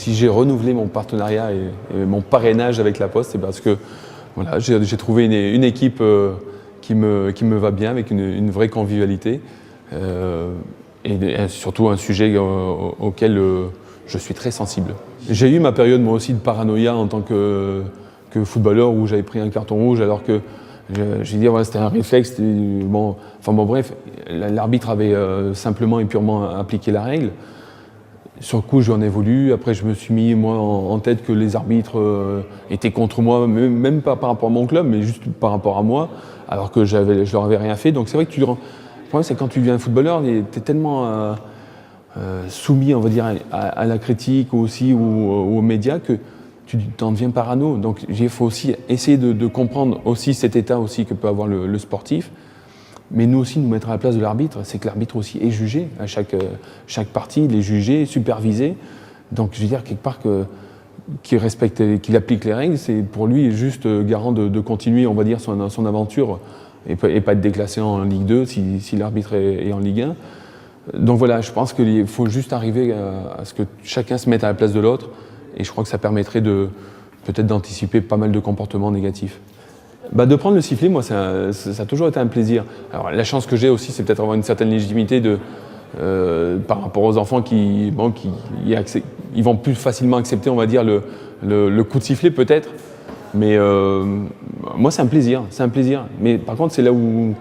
si j'ai renouvelé mon partenariat et mon parrainage avec La Poste, c'est parce que voilà, j'ai trouvé une équipe qui me va bien, avec une vraie convivialité et surtout un sujet auquel je suis très sensible. J'ai eu ma période moi aussi de paranoïa en tant que footballeur où j'avais pris un carton rouge alors que j'ai dit voilà, c'était un réflexe. Bon, enfin bon bref, l'arbitre avait simplement et purement appliqué la règle. Sur le coup, j'en ai voulu. Après, je me suis mis moi en tête que les arbitres étaient contre moi, même pas par rapport à mon club, mais juste par rapport à moi, alors que je leur avais rien fait. Donc c'est vrai que le problème, c'est que quand tu deviens footballeur, tu es tellement soumis, on va dire, à la critique aussi ou aux médias que tu t'en deviens parano. Donc il faut aussi essayer de comprendre aussi cet état aussi que peut avoir le sportif. Mais nous aussi, nous mettre à la place de l'arbitre, c'est que l'arbitre aussi est jugé à chaque partie, il est jugé, supervisé. Donc je veux dire, quelque part, qu'il respecte, qu'il applique les règles, c'est pour lui juste garant de continuer, on va dire, son aventure et pas être déclassé en Ligue 2 si l'arbitre est en Ligue 1. Donc voilà, je pense qu'il faut juste arriver à ce que chacun se mette à la place de l'autre, et je crois que ça permettrait peut-être d'anticiper pas mal de comportements négatifs. De prendre le sifflet, moi, ça a toujours été un plaisir. Alors, la chance que j'ai aussi, c'est peut-être avoir une certaine légitimité par rapport aux enfants qui vont plus facilement accepter, on va dire, le coup de sifflet, peut-être. Mais moi, c'est un plaisir. Mais par contre, c'est là où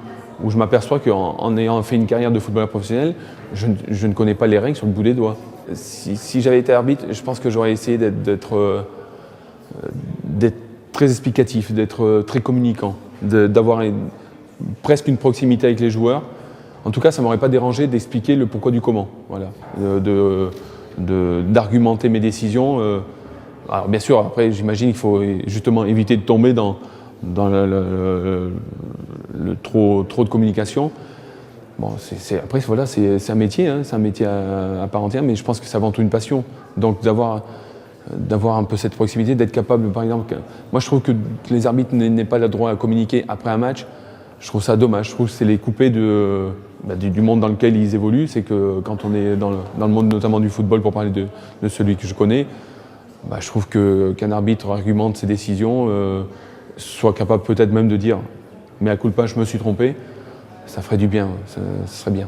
je m'aperçois qu'en ayant fait une carrière de footballeur professionnel, je ne connais pas les règles sur le bout des doigts. Si j'avais été arbitre, je pense que j'aurais essayé d'être très explicatif, d'être très communicant, d'avoir presque une proximité avec les joueurs. En tout cas, ça ne m'aurait pas dérangé d'expliquer le pourquoi du comment, voilà, d'argumenter mes décisions. Alors bien sûr, après, j'imagine qu'il faut justement éviter de tomber dans trop de communication. Bon, après, voilà, c'est un métier, hein, c'est un métier à part entière, mais je pense que c'est avant tout une passion. Donc d'avoir un peu cette proximité, d'être capable, par exemple, moi je trouve que les arbitres n'aient pas le droit à communiquer après un match. Je trouve ça dommage. Je trouve que c'est les couper du monde dans lequel ils évoluent. C'est que quand on est dans le monde notamment du football, pour parler de celui que je connais, je trouve qu'un arbitre argumente ses décisions, soit capable peut-être même de dire « mea culpa, je me suis trompé », ça ferait du bien, ça serait bien.